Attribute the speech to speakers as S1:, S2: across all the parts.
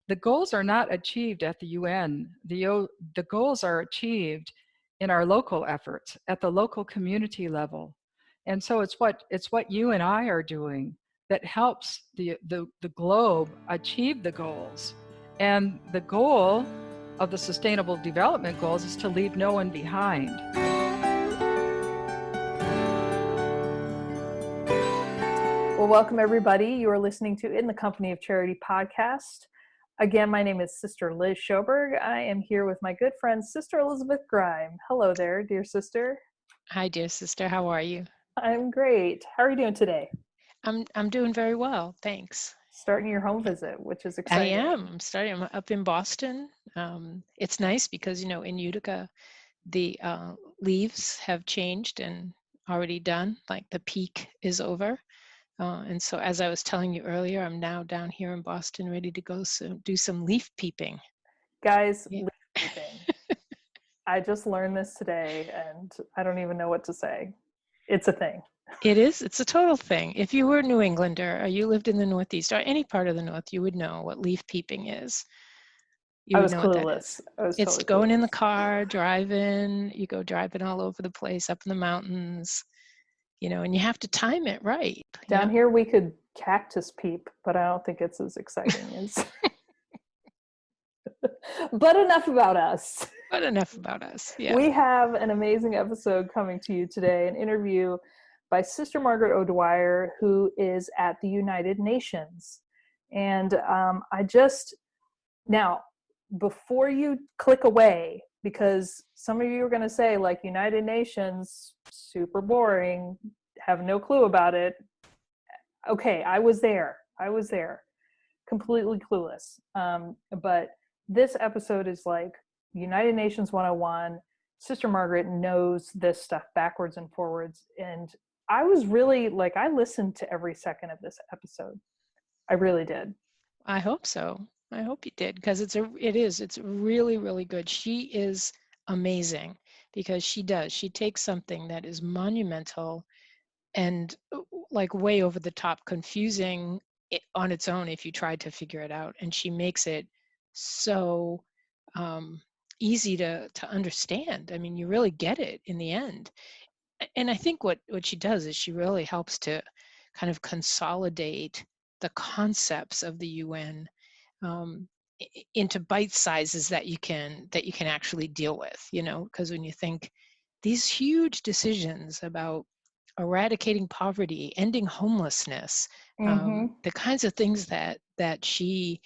S1: the goals are not achieved at the UN. The goals are achieved in our local efforts at the local community level. And so it's what you and I are doing that helps the globe achieve the goals. And the goal of the Sustainable Development Goals is to leave no one behind.
S2: Well, welcome everybody. You are listening to In the Company of Charity podcast. Again, my name is Sister Liz Schoberg. I am here with my good friend, Sister Elizabeth Greim. Hello there, dear sister.
S3: Hi, dear sister. How are you?
S2: I'm great. How are you doing today?
S3: I'm doing very well, thanks.
S2: Starting your home visit, which is exciting.
S3: I am. I'm up in Boston. It's nice because, in Utica, the leaves have changed and already done. Like the peak is over. And so as I was telling you earlier, I'm now down here in Boston ready to go do some leaf peeping.
S2: Guys, yeah. Leaf peeping. I just learned this today and I don't even know what to say. It's a thing.
S3: It is. It's a total thing. If you were a New Englander or you lived in the Northeast or any part of the North, you would know what leaf peeping is.
S2: I was clueless.
S3: It's going in the car, driving. You go driving all over the place, up in the mountains, and you have to time it right.
S2: Down here we could cactus peep, but I don't think it's as exciting as... But enough about us.
S3: Yeah.
S2: We have an amazing episode coming to you today, an interview by Sister Margaret O'Dwyer, who is at the United Nations. And now, before you click away, because some of you are going to say, like, United Nations, super boring, have no clue about it. Okay, I was there, completely clueless. But this episode is like United Nations 101. Sister Margaret knows this stuff backwards and forwards. And I was really I listened to every second of this episode. I really did.
S3: I hope so. I hope you did, because it's really, really good. She is amazing because she takes something that is monumental and like way over the top, confusing on its own if you tried to figure it out. And she makes it so easy to understand. I mean, you really get it in the end. And I think what she does is she really helps to kind of consolidate the concepts of the UN into bite sizes that you can actually deal with, because when you think these huge decisions about eradicating poverty, ending homelessness, the kinds of things that she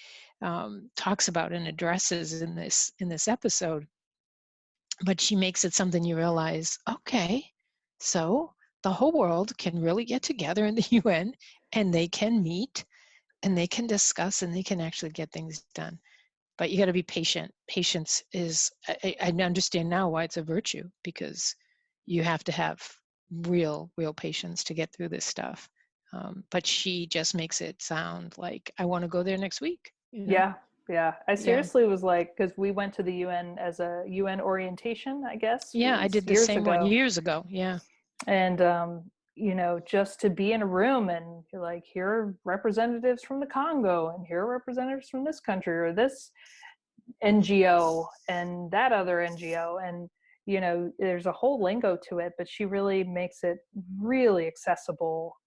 S3: talks about and addresses in this episode, but she makes it something you realize, okay, so the whole world can really get together in the UN and they can meet and they can discuss and they can actually get things done. But you got to be patient. Patience is, I understand now why it's a virtue, because you have to have real patience to get through this stuff. But she just makes it sound like I want to go there next week.
S2: Yeah. I seriously was like, because we went to the UN as a UN orientation, I guess.
S3: Yeah, I did the same one years ago. Yeah.
S2: And, just to be in a room and you're like, here are representatives from the Congo and here are representatives from this country or this NGO and that other NGO. And, there's a whole lingo to it, but she really makes it really accessible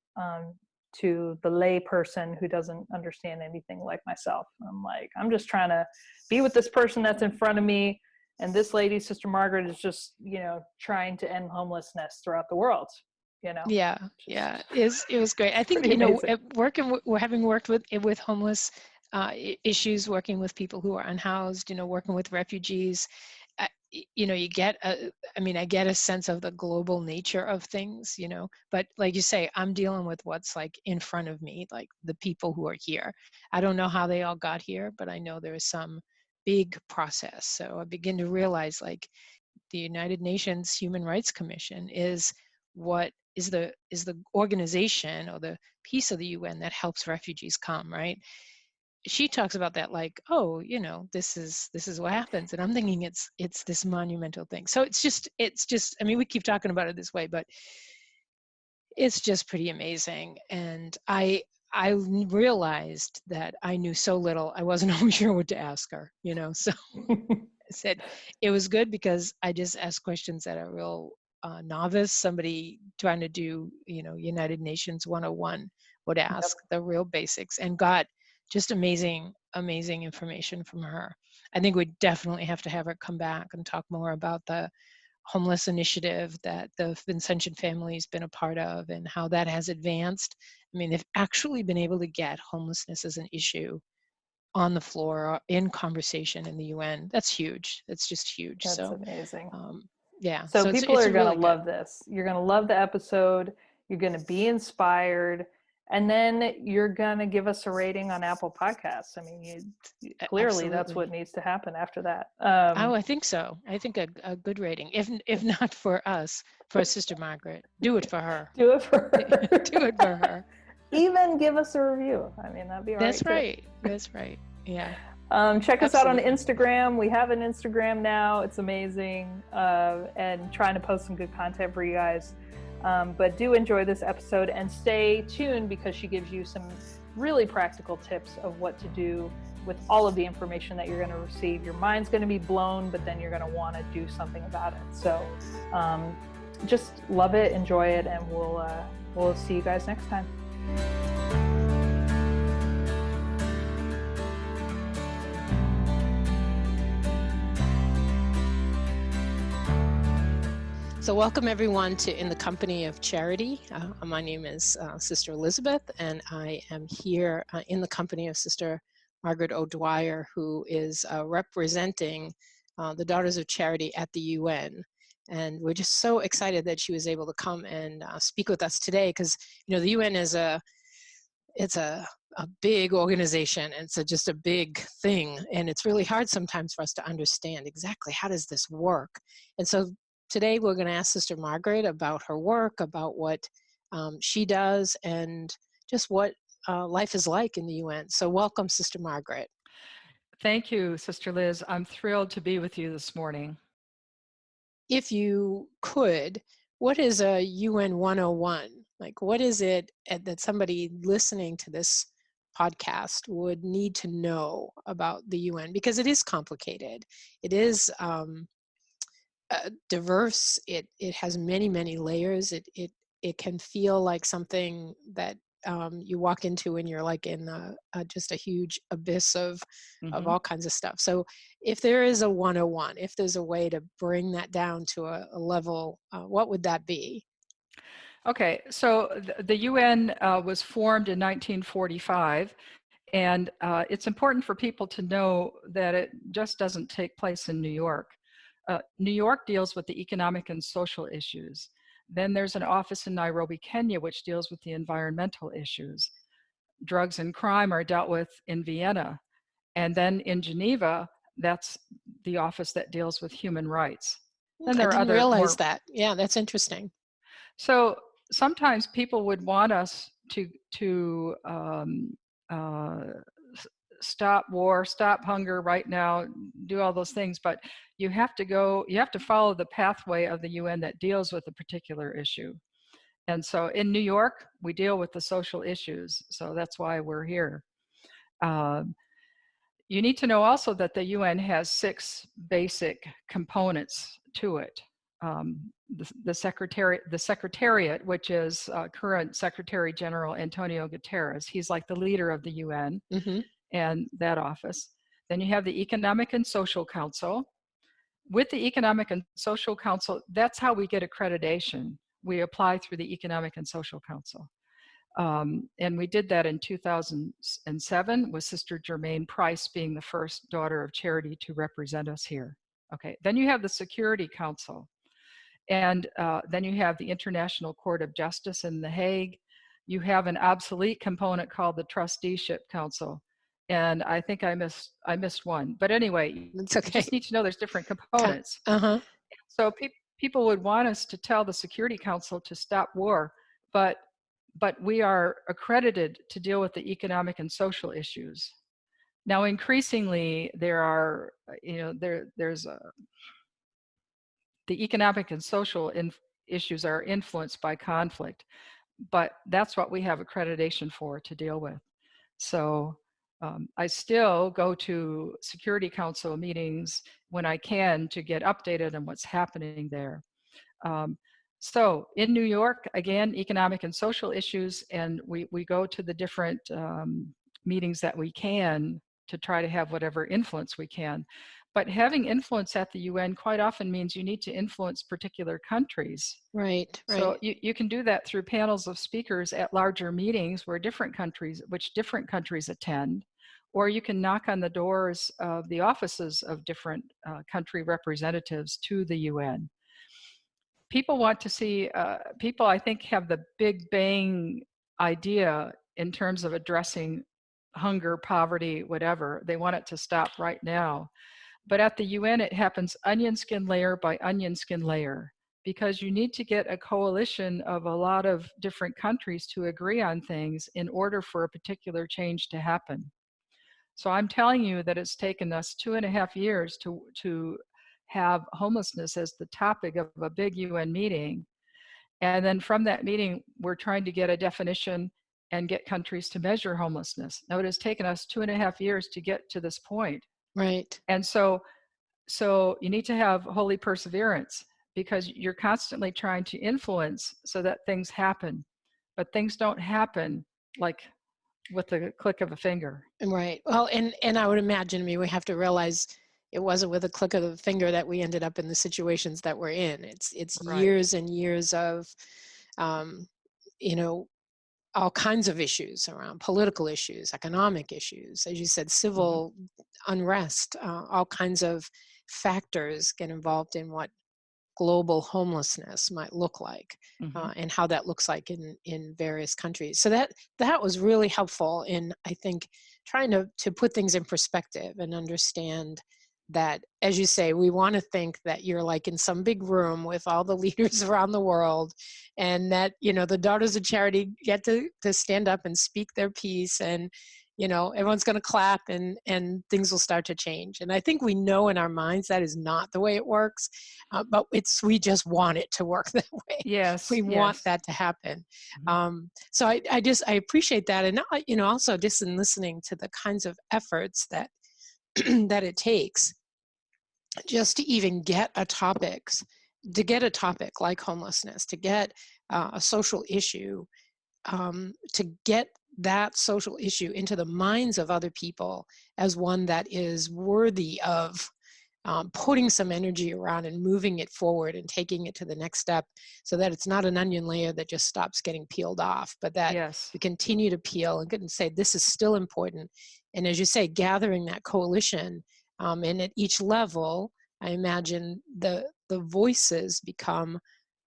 S2: to the lay person who doesn't understand anything like myself. I'm like, I'm just trying to be with this person that's in front of me. And this lady, Sister Margaret, is just, trying to end homelessness throughout the world,
S3: Yeah. It was great. I think, having worked with homeless issues, working with people who are unhoused, working with refugees, I get a sense of the global nature of things, but like you say, I'm dealing with what's like in front of me, like the people who are here. I don't know how they all got here, but I know there is some big process. So I begin to realize like the United Nations Human Rights Commission is what is the organization or the piece of the UN that helps refugees come, right? She talks about that like, oh, this is what happens. And I'm thinking it's this monumental thing. So it's just, I mean, we keep talking about it this way, but it's just pretty amazing. And I I realized that I knew so little, I wasn't always sure what to ask her, so I said it was good because I just asked questions that are real novice, somebody trying to do, United Nations 101 would
S2: Yep,
S3: ask the real basics, and got just amazing, amazing information from her. I think we definitely have to have her come back and talk more about the homeless initiative that the Vincentian family has been a part of and how that has advanced. I mean, they've actually been able to get homelessness as an issue on the floor in conversation in the UN. That's huge. That's just huge.
S2: that's
S3: So,
S2: amazing.
S3: um, yeah.
S2: So
S3: So it's
S2: people
S3: it's
S2: are going to
S3: really good.
S2: love this. You're going to love the episode. You're going to be inspired. And then you're going to give us a rating on Apple Podcasts. I mean, clearly that's what
S3: Absolutely.
S2: needs to happen after that.
S3: Oh, I think so. I think a good rating. If not for us, for Sister Margaret, do it for her.
S2: Do it for her.
S3: Do it for her.
S2: Even give us a review. I mean, that'd be all right
S3: That's
S2: too.
S3: right. That's right. Yeah.
S2: Check us out on
S3: Absolutely.
S2: Instagram. We have an Instagram now. It's amazing. And trying to post some good content for you guys. But do enjoy this episode and stay tuned because she gives you some really practical tips of what to do with all of the information that you're going to receive. Your mind's going to be blown, but then you're going to want to do something about it. So just love it, enjoy it, and we'll see you guys next time.
S3: So welcome everyone to In the Company of Charity. My name is Sister Elizabeth, and I am here in the company of Sister Margaret O'Dwyer, who is representing the Daughters of Charity at the UN. And we're just so excited that she was able to come and speak with us today, because the UN is it's a big organization, and it's just a big thing, and it's really hard sometimes for us to understand exactly how does this work. And so today we're going to ask Sister Margaret about her work, about what she does, and just what life is like in the UN. So welcome, Sister Margaret.
S1: Thank you, Sister Liz. I'm thrilled to be with you this morning.
S3: If you could, what is a UN 101? Like, what is it that somebody listening to this podcast would need to know about the UN? Because it is complicated. It is diverse. It has many, many layers. It can feel like something that you walk into and you're like in just a huge abyss of all kinds of stuff. So if there is a 101, if there's a way to bring that down to a level, what would that be?
S1: Okay, so the UN was formed in 1945, and it's important for people to know that it just doesn't take place in New York. New York deals with the economic and social issues. Then there's an office in Nairobi, Kenya, which deals with the environmental issues. Drugs and crime are dealt with in Vienna. And then in Geneva, that's the office that deals with human rights. Then
S3: I
S1: there are
S3: didn't
S1: other
S3: realize
S1: more.
S3: that. Yeah, that's interesting.
S1: So sometimes people would want us to stop war, stop hunger right now, do all those things, but you have to follow the pathway of the UN that deals with a particular issue. And so in New York, we deal with the social issues. So that's why we're here. You need to know also that the UN has 6 basic components to it. The Secretariat, which is current Secretary General Antonio Guterres. He's like the leader of the UN and that office. Then you have the Economic and Social Council. With the Economic and Social Council, that's how we get accreditation. We apply through the Economic and Social Council. And we did that in 2007 with Sister Germaine Price being the first daughter of charity to represent us here. Okay, then you have the Security Council. And then you have the International Court of Justice in The Hague. You have an obsolete component called the Trusteeship Council. And I think I missed one. But anyway,
S3: It's okay.
S1: You just need to know there's different components. So people would want us to tell the Security Council to stop war, but we are accredited to deal with the economic and social issues. Now, increasingly, there are, there's the economic and social issues are influenced by conflict, but that's what we have accreditation for, to deal with. So I still go to Security Council meetings when I can to get updated on what's happening there. So in New York, again, economic and social issues, and we go to the different meetings that we can to try to have whatever influence we can. But having influence at the UN quite often means you need to influence particular countries.
S3: Right,
S1: So
S3: right.
S1: you can do that through panels of speakers at larger meetings where different countries attend, or you can knock on the doors of the offices of different country representatives to the UN. People want to see, people I think have the big bang idea in terms of addressing hunger, poverty, whatever. They want it to stop right now. But at the UN, it happens onion skin layer by onion skin layer, because you need to get a coalition of a lot of different countries to agree on things in order for a particular change to happen. So I'm telling you that it's taken us 2.5 years to have homelessness as the topic of a big UN meeting. And then from that meeting, we're trying to get a definition and get countries to measure homelessness. Now, it has taken us 2.5 years to get to this point.
S3: Right.
S1: And so you need to have holy perseverance, because you're constantly trying to influence so that things happen. But things don't happen like with the click of a finger.
S3: Right. Well, and I would imagine, I mean, we have to realize it wasn't with a click of the finger that we ended up in the situations that we're in. It's
S1: Right.
S3: years and years of, you know, all kinds of issues around political issues, economic issues, as you said, civil unrest, all kinds of factors get involved in what global homelessness might look like, and how that looks like in various countries. So that was really helpful in, I think, trying to put things in perspective and understand that, as you say, we want to think that you're like in some big room with all the leaders around the world, and that, you know, the Daughters of Charity get to stand up and speak their piece, and, you know, everyone's going to clap and things will start to change. And I think we know in our minds that is not the way it works, but we just want it to work that way.
S1: Yes.
S3: We want that to happen. So I appreciate that. And, you know, also just in listening to the kinds of efforts that that it takes just to even get a topic like homelessness, to get a social issue, to get that social issue into the minds of other people as one that is worthy of putting some energy around and moving it forward and taking it to the next step, so that it's not an onion layer that just stops getting peeled off, but that we continue to peel and say this is still important. And as you say, gathering that coalition, and at each level, I imagine the voices become,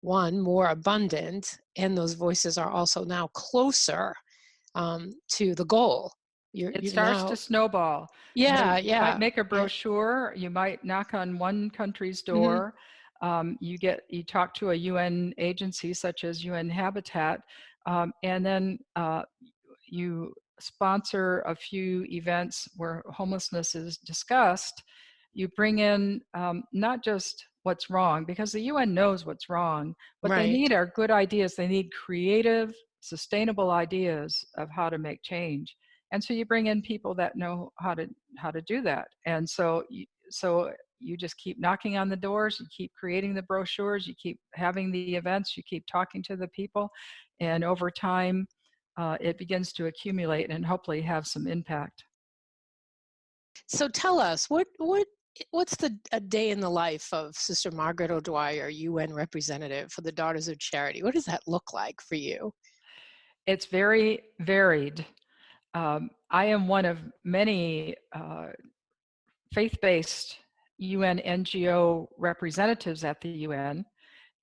S3: one, more abundant, and those voices are also now closer to the goal.
S1: It starts to snowball.
S3: You
S1: might make a brochure. You might knock on one country's door. You talk to a UN agency such as UN Habitat, and then you sponsor a few events where homelessness is discussed. You bring in not just what's wrong, because the UN knows what's wrong. What they need are good ideas. They need creative, sustainable ideas of how to make change. And so you bring in people that know how to do that. And so you just keep knocking on the doors, you keep creating the brochures, you keep having the events, you keep talking to the people, and over time it begins to accumulate and hopefully have some impact.
S3: So tell us, what's a day in the life of Sister Margaret O'Dwyer, UN representative for the Daughters of Charity? What does that look like for you?
S1: It's very varied. I am one of many faith-based UN NGO representatives at the UN.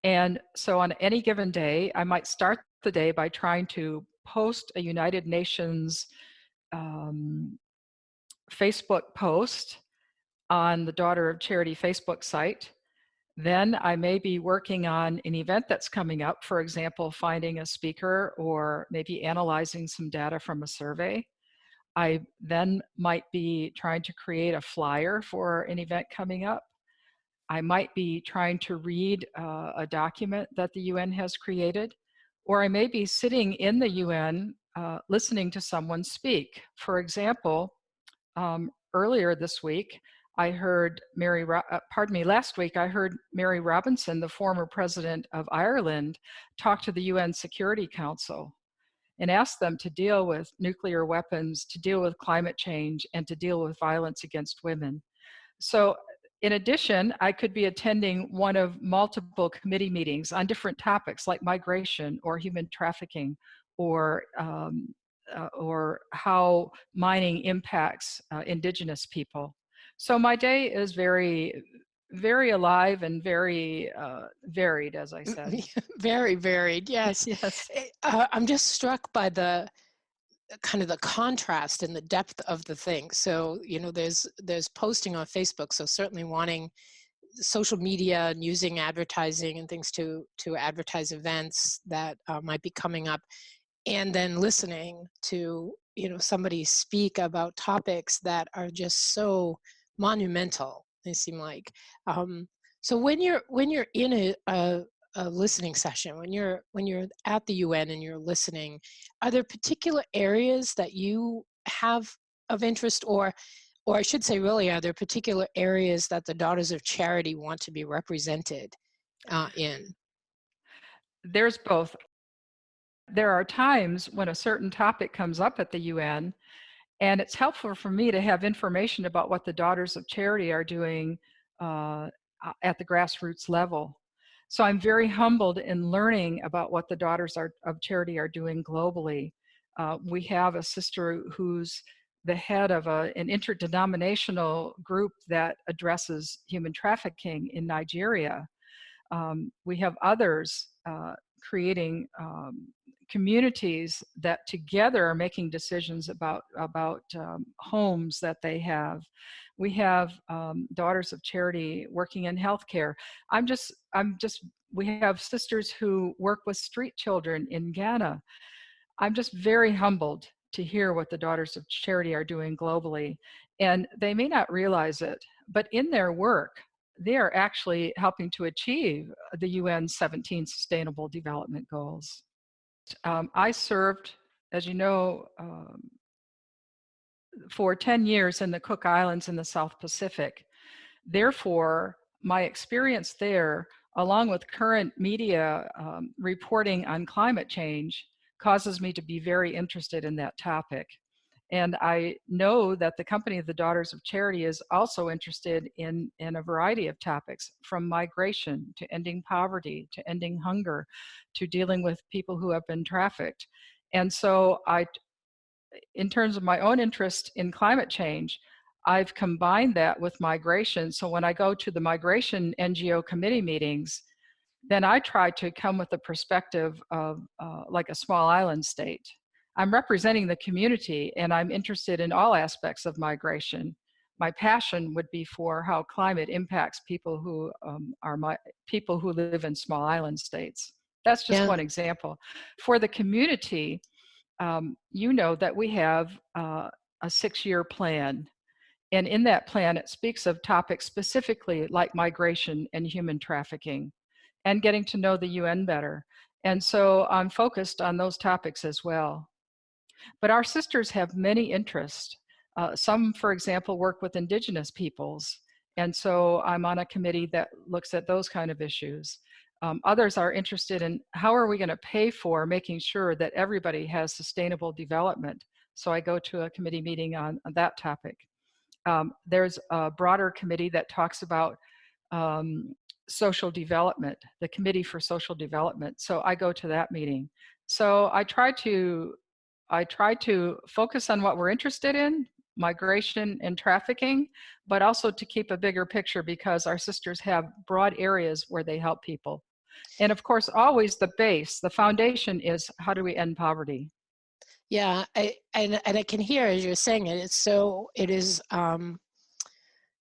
S1: And so on any given day, I might start the day by trying to post a United Nations Facebook post on the Daughter of Charity Facebook site. Then I may be working on an event that's coming up, for example, finding a speaker or maybe analyzing some data from a survey. I then might be trying to create a flyer for an event coming up. I might be trying to read a document that the UN has created, or I may be sitting in the UN listening to someone speak. For example, earlier this week, I heard last week I heard Mary Robinson, the former president of Ireland, talk to the UN Security Council and ask them to deal with nuclear weapons, to deal with climate change, and to deal with violence against women. So in addition, I could be attending one of multiple committee meetings on different topics like migration or human trafficking or how mining impacts indigenous people. So my day is very, very alive and very varied, as I said.
S3: Very varied, yes.
S1: Yes.
S3: I'm just struck by the kind of the contrast and the depth of the thing. So, you know, there's posting on Facebook, so certainly wanting social media and using advertising and things to advertise events that might be coming up, and then listening to, you know, somebody speak about topics that are just so monumental, they seem like. So when you're in a listening session, when you're at the UN and you're listening, are there particular areas that you have of interest, or I should say, really, are there particular areas that the Daughters of Charity want to be represented in?
S1: There's both. There are times when a certain topic comes up at the UN, and it's helpful for me to have information about what the Daughters of Charity are doing at the grassroots level. So I'm very humbled in learning about what the Daughters of Charity are doing globally. We have a sister who's the head of an interdenominational group that addresses human trafficking in Nigeria. We have others creating communities that together are making decisions about homes that they have. We have Daughters of Charity working in healthcare. We have sisters who work with street children in Ghana. I'm just very humbled to hear what the Daughters of Charity are doing globally. And they may not realize it, but in their work, they are actually helping to achieve the UN's 17 Sustainable Development Goals. I served, as you know, for 10 years in the Cook Islands in the South Pacific. Therefore, my experience there, along with current media reporting on climate change, causes me to be very interested in that topic. And I know that the company of the Daughters of Charity is also interested in a variety of topics, from migration to ending poverty, to ending hunger, to dealing with people who have been trafficked. And so in terms of my own interest in climate change, I've combined that with migration. So when I go to the migration NGO committee meetings, then I try to come with a perspective of like a small island state. I'm representing the community, and I'm interested in all aspects of migration. My passion would be for how climate impacts people who people who live in small island states. That's just one example. For the community, you know that we have a 6-year plan. And in that plan, it speaks of topics specifically like migration and human trafficking and getting to know the UN better. And so I'm focused on those topics as well. But our sisters have many interests. Some, for example, work with indigenous peoples. And so I'm on a committee that looks at those kind of issues. Others are interested in how are we going to pay for making sure that everybody has sustainable development. So I go to a committee meeting on that topic. There's a broader committee that talks about social development, the Committee for Social Development. So I go to that meeting. So I try to focus on what we're interested in, migration and trafficking, but also to keep a bigger picture because our sisters have broad areas where they help people. And of course, always the base, the foundation is how do we end poverty?
S3: Yeah, and I can hear as you're saying it.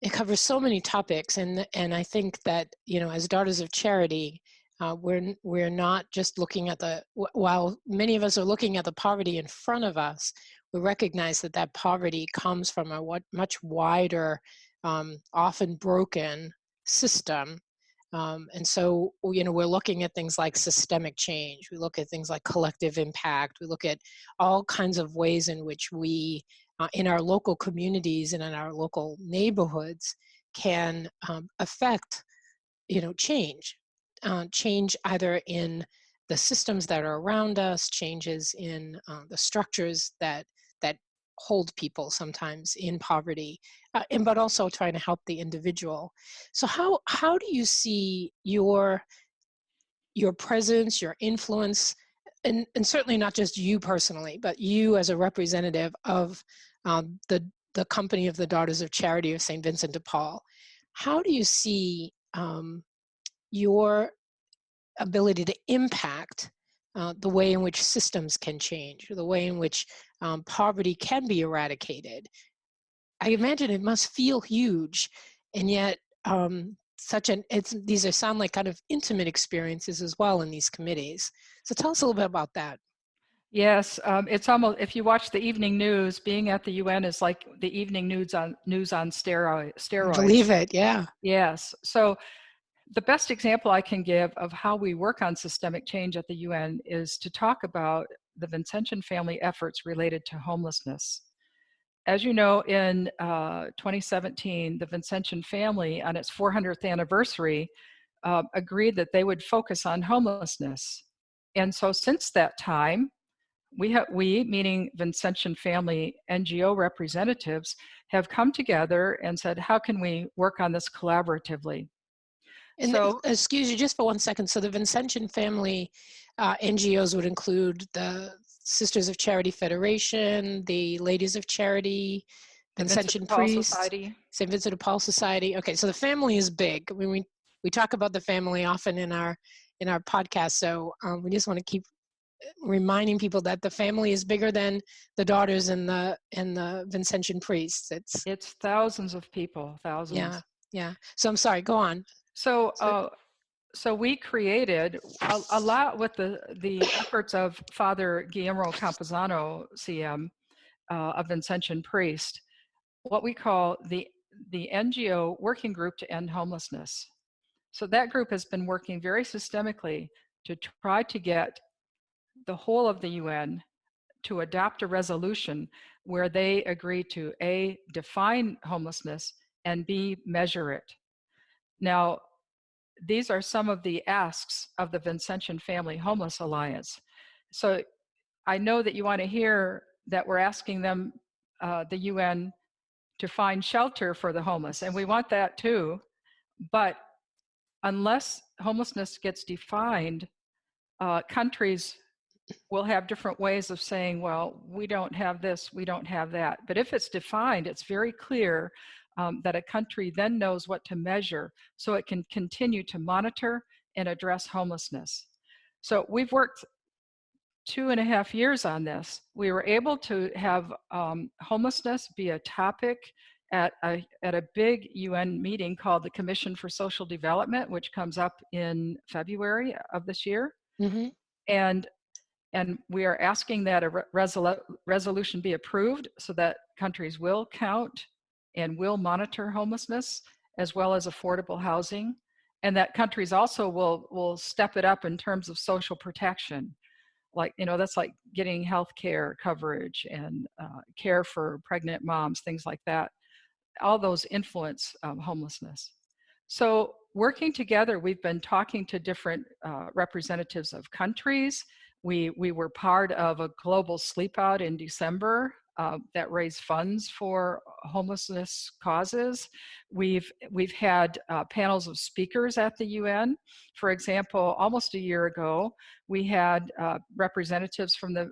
S3: It covers so many topics, and I think that, you know, as Daughters of Charity, we're not just looking at while many of us are looking at the poverty in front of us, we recognize that poverty comes from a much wider, often broken system And so, we're looking at things like systemic change. We look at things like collective impact. We look at all kinds of ways in which we, in our local communities and in our local neighborhoods, can affect, change. Change either in the systems that are around us, changes in the structures that hold people sometimes in poverty, but also trying to help the individual. So how do you see your presence, your influence, and certainly not just you personally, but you as a representative of the company of the Daughters of Charity of St. Vincent de Paul? How do you see your ability to impact the way in which systems can change, or the way in which poverty can be eradicated? I imagine it must feel huge, and yet these sound like kind of intimate experiences as well in these committees. So tell us a little bit about that.
S1: Yes, it's almost, if you watch the evening news, being at the UN is like the evening news on steroids.
S3: Believe it, yeah.
S1: Yes. So the best example I can give of how we work on systemic change at the UN is to talk about the Vincentian family efforts related to homelessness. As you know, in 2017, the Vincentian family, on its 400th anniversary, agreed that they would focus on homelessness. And so since that time, we, meaning Vincentian family NGO representatives, have come together and said, how can we work on this collaboratively?
S3: And
S1: So,
S3: excuse you just for 1 second. So the Vincentian family NGOs would include the Sisters of Charity Federation, the Ladies of Charity, Vincentian Priests, St. Vincent de Paul Society. Okay, so the family is big. I mean, we talk about the family often in our podcast, so we just want to keep reminding people that the family is bigger than the daughters and the Vincentian priests.
S1: It's thousands of people, thousands.
S3: Yeah. So I'm sorry. Go on.
S1: So we created a lot with the efforts of Father Guillermo Campuzano, CM, a Vincentian priest, what we call the NGO Working Group to End Homelessness. So that group has been working very systemically to try to get the whole of the UN to adopt a resolution where they agree to A, define homelessness, and B, measure it. Now, these are some of the asks of the Vincentian Family Homeless Alliance. So I know that you want to hear that we're asking them, the UN, to find shelter for the homeless, and we want that too. But unless homelessness gets defined, countries will have different ways of saying, well, we don't have this, we don't have that. But if it's defined, it's very clear that a country then knows what to measure so it can continue to monitor and address homelessness. So we've worked 2.5 years on this. We were able to have homelessness be a topic at a big UN meeting called the Commission for Social Development, which comes up in February of this year.
S3: Mm-hmm.
S1: And we are asking that a resolution be approved so that countries will count and will monitor homelessness as well as affordable housing, and that countries also will step it up in terms of social protection. Like, that's like getting health care coverage and care for pregnant moms, things like that. All those influence homelessness. So working together, we've been talking to different representatives of countries. We were part of a global sleep out in December that raised funds for homelessness causes. We've had panels of speakers at the UN. For example, almost a year ago, we had representatives from the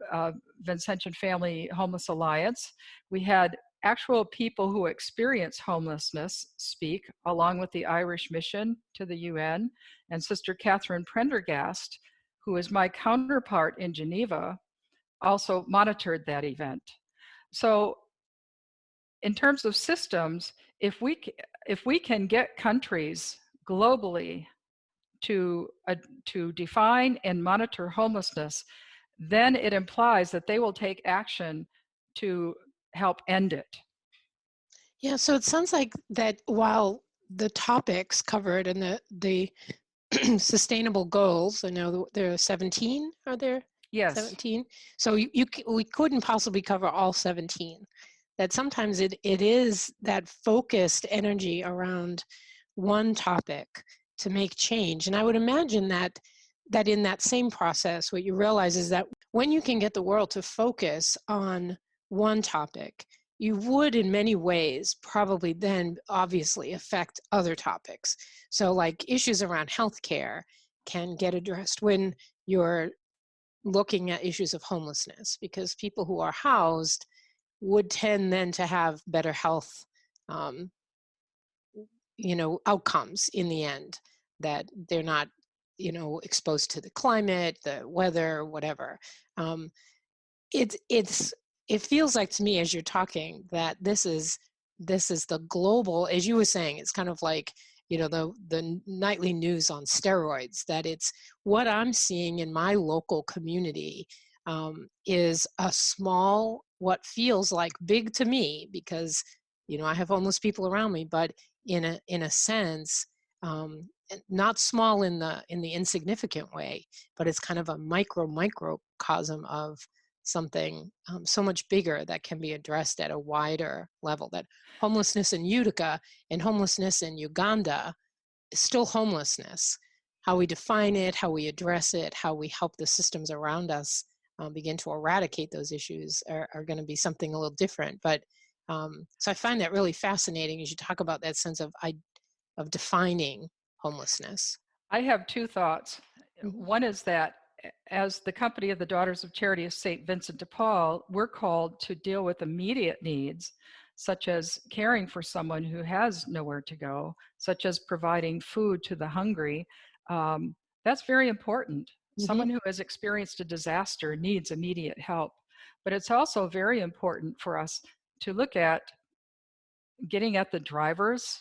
S1: Vincentian Family Homeless Alliance. We had actual people who experience homelessness speak, along with the Irish Mission to the UN, and Sister Catherine Prendergast, who is my counterpart in Geneva, also monitored that event. So in terms of systems, if we can get countries globally to define and monitor homelessness, then it implies that they will take action to help end it.
S3: Yeah, so it sounds like that while the topics covered and the sustainable goals. I know there are 17, are there?
S1: Yes.
S3: 17. So we couldn't possibly cover all 17. That sometimes it is that focused energy around one topic to make change. And I would imagine that in that same process, what you realize is that when you can get the world to focus on one topic, you would in many ways probably then obviously affect other topics. So like issues around healthcare can get addressed when you're looking at issues of homelessness, because people who are housed would tend then to have better health um, outcomes in the end, that they're not exposed to the climate, the weather, whatever. um, it feels like to me as you're talking that this is the global, as you were saying, it's kind of like the nightly news on steroids, that it's what I'm seeing in my local community is a small, what feels like big to me, because I have homeless people around me, but in a sense, not small in the insignificant way, but it's kind of a microcosm of something so much bigger that can be addressed at a wider level. That homelessness in Utica and homelessness in Uganda is still homelessness. How we define it, how we address it, how we help the systems around us begin to eradicate those issues are going to be something a little different. But so I find that really fascinating as you talk about that sense of defining homelessness.
S1: I have two thoughts.
S3: Mm-hmm.
S1: One is that as the company of the Daughters of Charity of St. Vincent de Paul, we're called to deal with immediate needs, such as caring for someone who has nowhere to go, such as providing food to the hungry. That's very important.
S3: Mm-hmm.
S1: Someone who has experienced a disaster needs immediate help. But it's also very important for us to look at getting at the drivers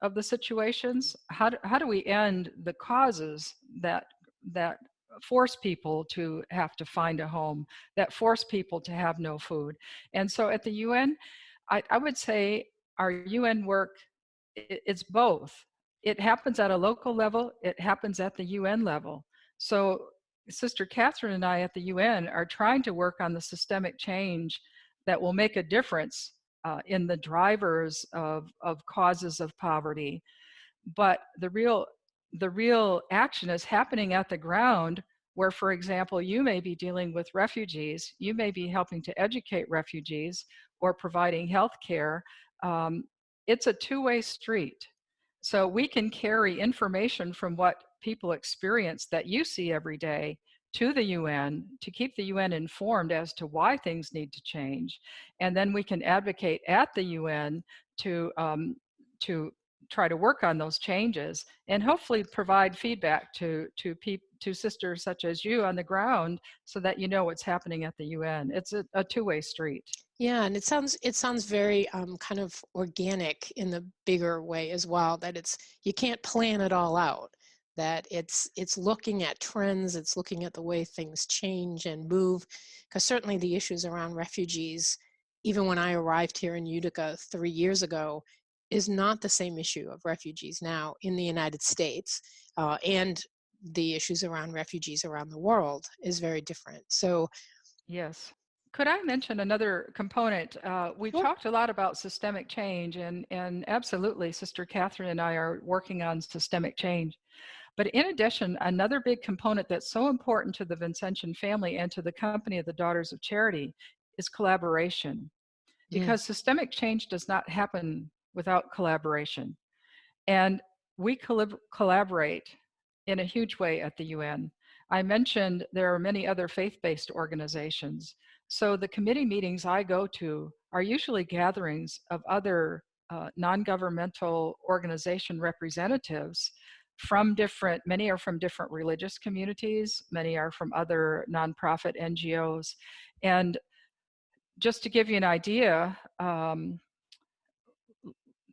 S1: of the situations. How do we end the causes that force people to have to find a home, that force people to have no food? And so at the UN, I would say our UN work, it's both. It happens at a local level, it happens at the UN level. So Sister Catherine and I at the UN are trying to work on the systemic change that will make a difference in the drivers of causes of poverty. But the real action is happening at the ground, where, for example, you may be dealing with refugees, you may be helping to educate refugees or providing health care. It's a two-way street. So we can carry information from what people experience that you see every day to the UN to keep the UN informed as to why things need to change. And then we can advocate at the UN to try to work on those changes and hopefully provide feedback to sisters such as you on the ground, so that you know what's happening at the UN. It's a two-way street.
S3: Yeah, and it sounds very kind of organic in the bigger way as well. That you can't plan it all out. That it's looking at trends, it's looking at the way things change and move. Because certainly the issues around refugees, even when I arrived here in Utica 3 years ago, is not the same issue of refugees now in the United States, and the issues around refugees around the world is very different. So,
S1: yes. Could I mention another component? We've
S3: sure.
S1: talked a lot about systemic change, and absolutely, Sister Catherine and I are working on systemic change. But in addition, another big component that's so important to the Vincentian family and to the company of the Daughters of Charity is collaboration.
S3: Mm.
S1: Because systemic change does not happen without collaboration. And we collaborate in a huge way at the UN. I mentioned there are many other faith-based organizations. So the committee meetings I go to are usually gatherings of other non-governmental organization representatives from many are from different religious communities, many are from other nonprofit NGOs. And just to give you an idea,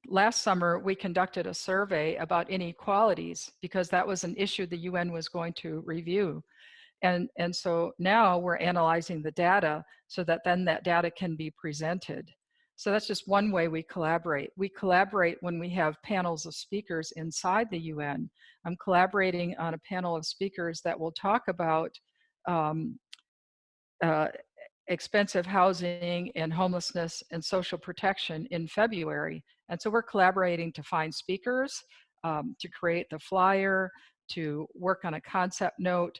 S1: last summer we conducted a survey about inequalities because that was an issue the UN was going to review. And so now we're analyzing the data so that then that data can be presented. So that's just one way we collaborate. We collaborate when we have panels of speakers inside the UN. I'm collaborating on a panel of speakers that will talk about um, uh, expensive housing and homelessness and social protection in February. And so we're collaborating to find speakers, to create the flyer, to work on a concept note.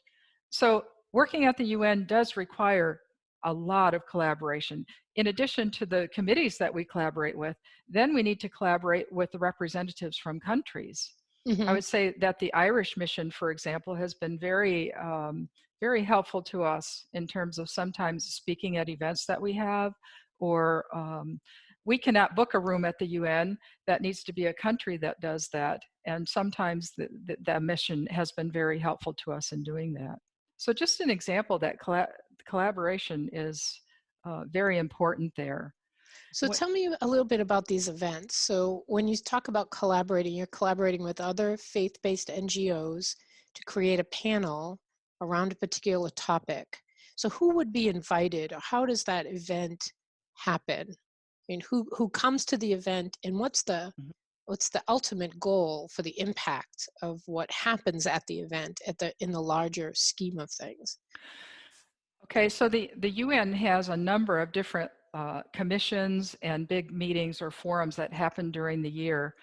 S1: So working at the UN does require a lot of collaboration. In addition to the committees that we collaborate with, then we need to collaborate with the representatives from countries. I
S3: Hmm.
S1: would say that the Irish mission, for example, has been very helpful to us in terms of sometimes speaking at events that we have, or we cannot book a room at the UN. That needs to be a country that does that. And sometimes that mission has been very helpful to us in doing that. So just an example that collaboration is very important there.
S3: So
S1: What,
S3: tell me a little bit about these events. So when you talk about collaborating, you're collaborating with other faith-based NGOs to create a panel around a particular topic. So who would be invited, or how does that event happen? I mean, who comes to the event, and what's the ultimate goal for the impact of what happens at the event in the larger scheme of things?
S1: Okay, so the UN has a number of different commissions and big meetings or forums that happen during the year.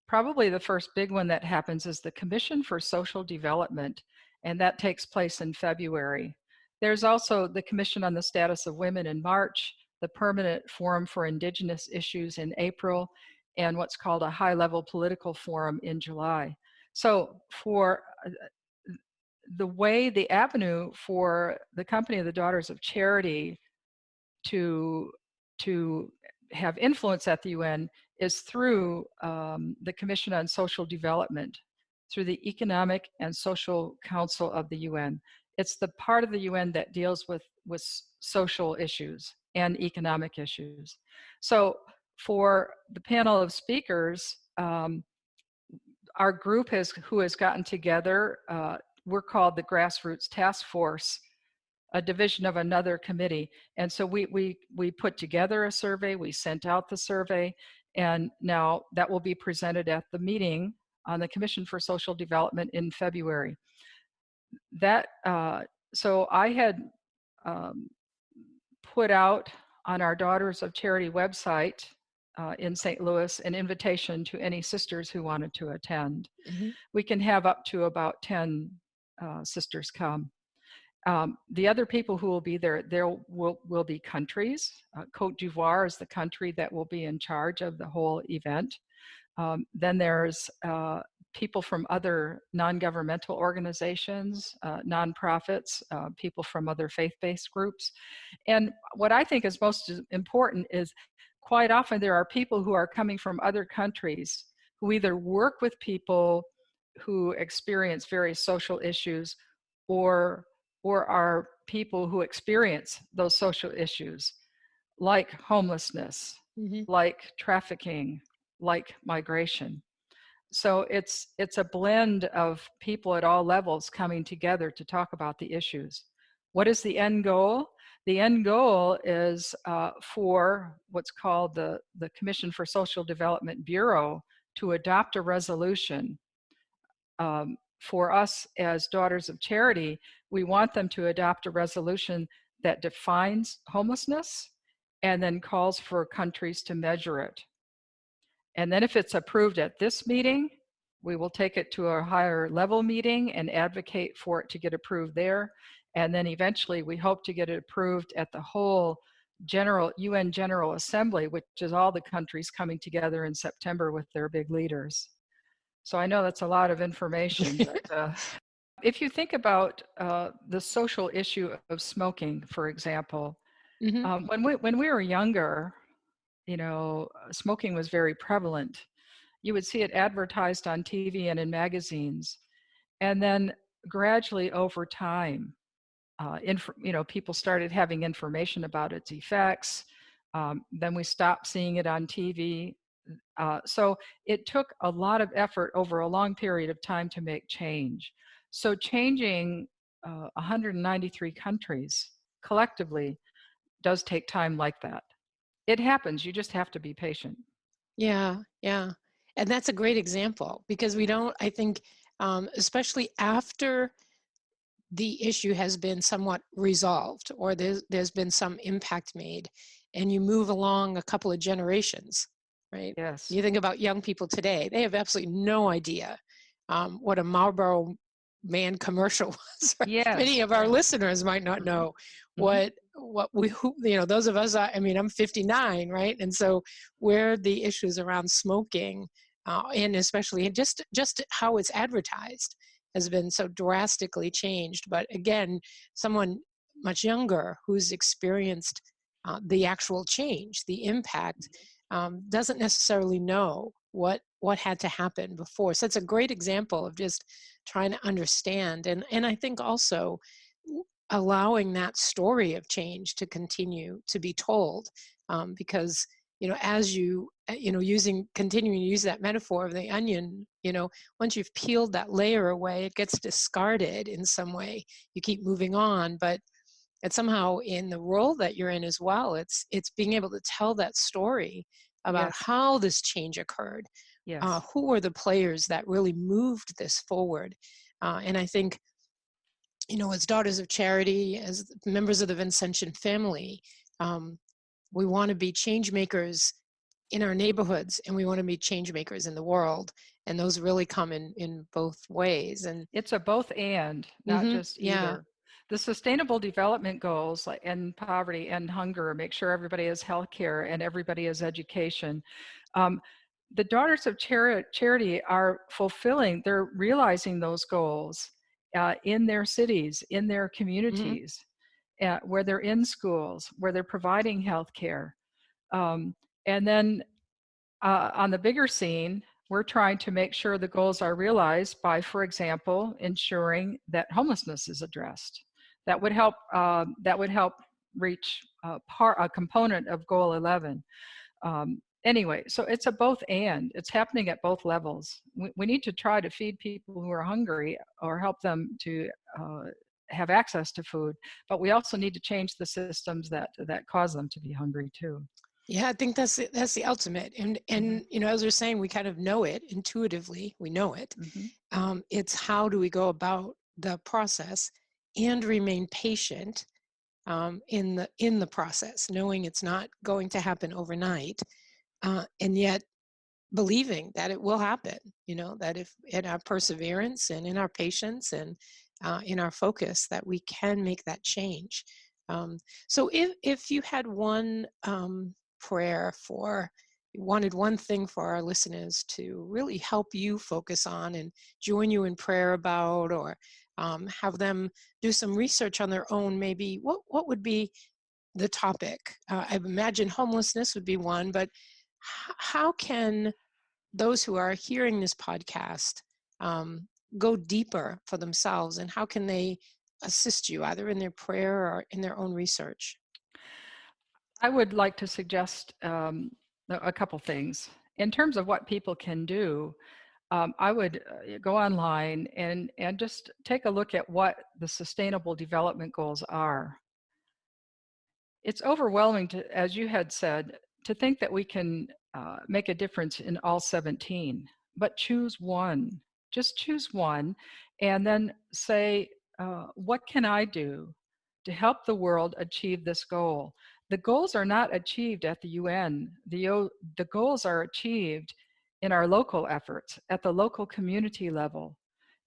S1: Probably the first big one that happens is the Commission for Social Development, and that takes place in February. There's also the Commission on the Status of Women in March, the Permanent Forum for Indigenous Issues in April, and what's called a high-level political forum in July. So for the avenue for the Company of the Daughters of Charity to to have influence at the UN is through the Commission on Social Development, through the Economic and Social Council of the UN. It's the part of the UN that deals with social issues and economic issues. So for the panel of speakers, our group who has gotten together, we're called the Grassroots Task Force, a division of another committee. And so we put together a survey, we sent out the survey, and now that will be presented at the meeting on the Commission for Social Development in February. That so I had um, put out on our Daughters of Charity website in St. Louis an invitation to any sisters who wanted to attend.
S3: Hmm.
S1: We can have up to about 10 sisters come. The other people who will be there will be countries. Cote d'Ivoire is the country that will be in charge of the whole event. Then there's people from other non-governmental organizations, nonprofits, people from other faith-based groups. And what I think is most important is quite often there are people who are coming from other countries who either work with people who experience various social issues, or are people who experience those social issues like homelessness,
S3: Hmm.
S1: like trafficking, like migration. So it's a blend of people at all levels coming together to talk about the issues. What is the end goal? The end goal is for what's called the Commission for Social Development Bureau to adopt a resolution. For us as Daughters of Charity, we want them to adopt a resolution that defines homelessness and then calls for countries to measure it. And then if it's approved at this meeting, we will take it to a higher level meeting and advocate for it to get approved there. And then eventually we hope to get it approved at the whole UN General Assembly, which is all the countries coming together in September with their big leaders. So I know that's a lot of information, but if you think about the social issue of smoking, for example,
S3: Hmm.
S1: when we were younger, smoking was very prevalent. You would see it advertised on TV and in magazines. And then gradually over time, people started having information about its effects. Then we stopped seeing it on TV. So it took a lot of effort over a long period of time to make change. So changing 193 countries collectively does take time like that. it happens. You just have to be patient.
S3: Yeah, yeah. And that's a great example because we don't, I think, especially after the issue has been somewhat resolved or there's been some impact made and you move along a couple of generations, right?
S1: Yes.
S3: You think about young people today, they have absolutely no idea what a Marlboro Man commercial was. Right? Many
S1: Yes.
S3: of our listeners might not
S1: Hmm.
S3: know
S1: Hmm.
S3: what we, those of us, I mean, I'm 59, right? And so where the issues around smoking and especially just how it's advertised has been so drastically changed. But again, someone much younger who's experienced the actual change, the impact, doesn't necessarily know what had to happen before. So it's a great example of just trying to understand, and I think also allowing that story of change to continue to be told, because as continuing to use that metaphor of the onion, once you've peeled that layer away, it gets discarded in some way. You keep moving on, but it's somehow in the role that you're in as well. It's being able to tell that story about
S1: Yes.
S3: how this change occurred.
S1: Yes.
S3: Who are the players that really moved this forward? And I think, as daughters of charity, as members of the Vincentian family, um, we want to be change makers in our neighborhoods and we want to be change makers in the world. And those really come in both ways. And
S1: It's a both and, not just
S3: yeah.
S1: either. The Sustainable Development Goals, like end poverty, end hunger, make sure everybody has health care and everybody has education. Um, the Daughters of Charity are fulfilling, they're realizing those goals in their cities, in their
S3: Hmm.
S1: communities, where they're in schools, where they're providing health care. Um, and then on the bigger scene, we're trying to make sure the goals are realized by, for example, ensuring that homelessness is addressed. That would help. That would help reach a component of Goal 11. Anyway, so it's a both and. It's happening at both levels. We need to try to feed people who are hungry or help them to have access to food, but we also need to change the systems that cause them to be hungry too.
S3: Yeah, I think that's the ultimate. And
S1: Hmm.
S3: as we're saying, we kind of know it intuitively. We know it.
S1: Hmm.
S3: It's how do we go about the process and remain patient in the process, knowing it's not going to happen overnight, and yet believing that it will happen. That if in our perseverance and in our patience and in our focus, that we can make that change. Um, so if you had one prayer for you wanted one thing for our listeners to really help you focus on and join you in prayer about, or have them do some research on their own, maybe what would be the topic? I imagine homelessness would be one, but how can those who are hearing this podcast um, go deeper for themselves, and how can they assist you either in their prayer or in their own research?
S1: I would like to suggest a couple things. In terms of what people can do, I would go online and just take a look at what the Sustainable Development Goals are. It's overwhelming to, as you had said, to think that we can make a difference in all 17, but choose one. Just choose one, and then say, what can I do to help the world achieve this goal? The goals are not achieved at the UN. The goals are achieved in our local efforts at the local community level.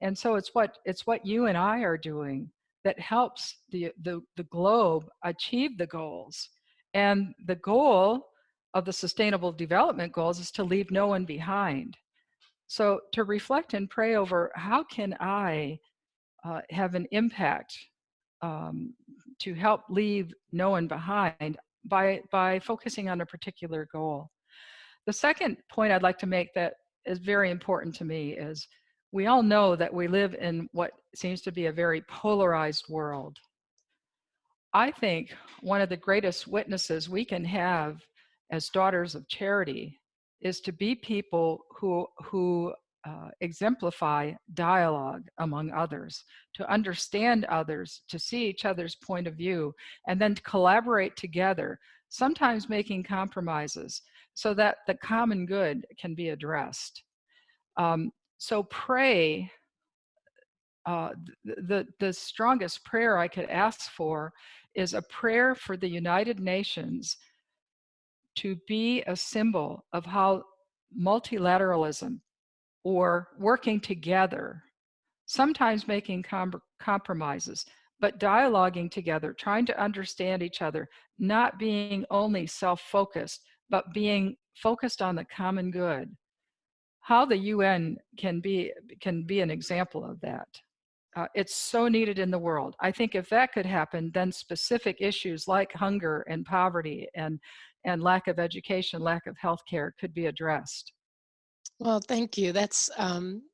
S1: And so it's what you and I are doing that helps the globe achieve the goals. And the goal of the Sustainable Development Goals is to leave no one behind. So to reflect and pray over how can I have an impact um, to help leave no one behind by focusing on a particular goal. The second point I'd like to make that is very important to me is we all know that we live in what seems to be a very polarized world. I think one of the greatest witnesses we can have as daughters of charity is to be people who exemplify dialogue among others, to understand others, to see each other's point of view, and then to collaborate together, sometimes making compromises so that the common good can be addressed. So pray. The strongest prayer I could ask for is a prayer for the United Nations to be a symbol of how multilateralism, or working together, sometimes making compromises, but dialoguing together, trying to understand each other, not being only self-focused, but being focused on the common good. How the UN can be an example of that. It's so needed in the world. I think if that could happen, then specific issues like hunger and poverty and lack of education, lack of health care could be addressed.
S3: Well, thank you. That's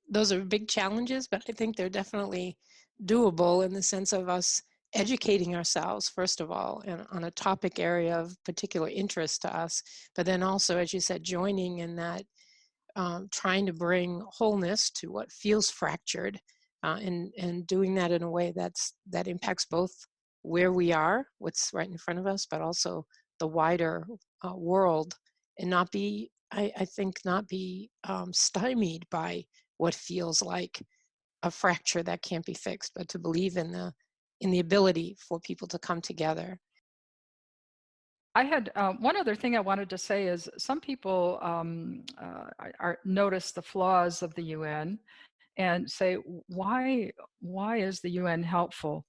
S3: those are big challenges, but I think they're definitely doable in the sense of us educating ourselves, first of all, and on a topic area of particular interest to us, but then also, as you said, joining in that, trying to bring wholeness to what feels fractured, and doing that in a way that impacts both where we are, what's right in front of us, but also the wider world, and not be, I think, not be stymied by what feels like a fracture that can't be fixed, but to believe in the ability for people to come together.
S1: I had one other thing I wanted to say is some people notice the flaws of the UN and say, why is the UN helpful?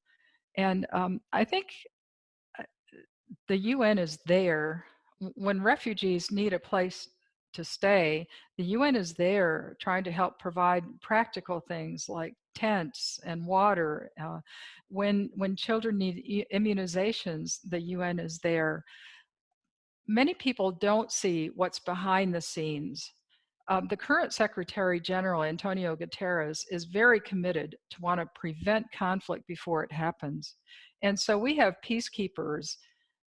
S1: And I think the UN is there when refugees need a place to stay. The UN is there trying to help provide practical things like tents and water. When children need immunizations, the UN is there. Many people don't see what's behind the scenes. The current Secretary General, Antonio Guterres, is very committed to want to prevent conflict before it happens. And so we have peacekeepers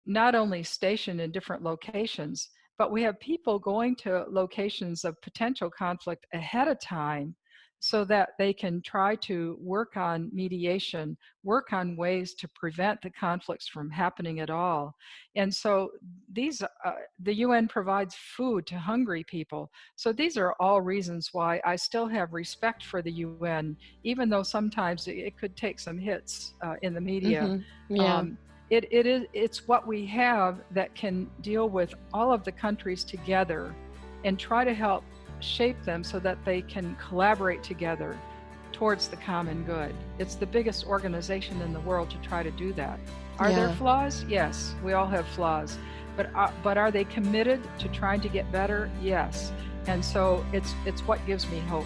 S1: not only stationed in different locations, but we have people going to locations of potential conflict ahead of time so that they can try to work on mediation, work on ways to prevent the conflicts from happening at all. And so the UN provides food to hungry people. So these are all reasons why I still have respect for the UN, even though sometimes it could take some hits in the media.
S3: Yeah.
S1: It's what we have that can deal with all of the countries together and try to help shape them so that they can collaborate together towards the common good. It's the biggest organization in the world to try to do that. Are there flaws? Yes, we all have flaws. But are they committed to trying to get better? Yes. And so it's what gives me hope.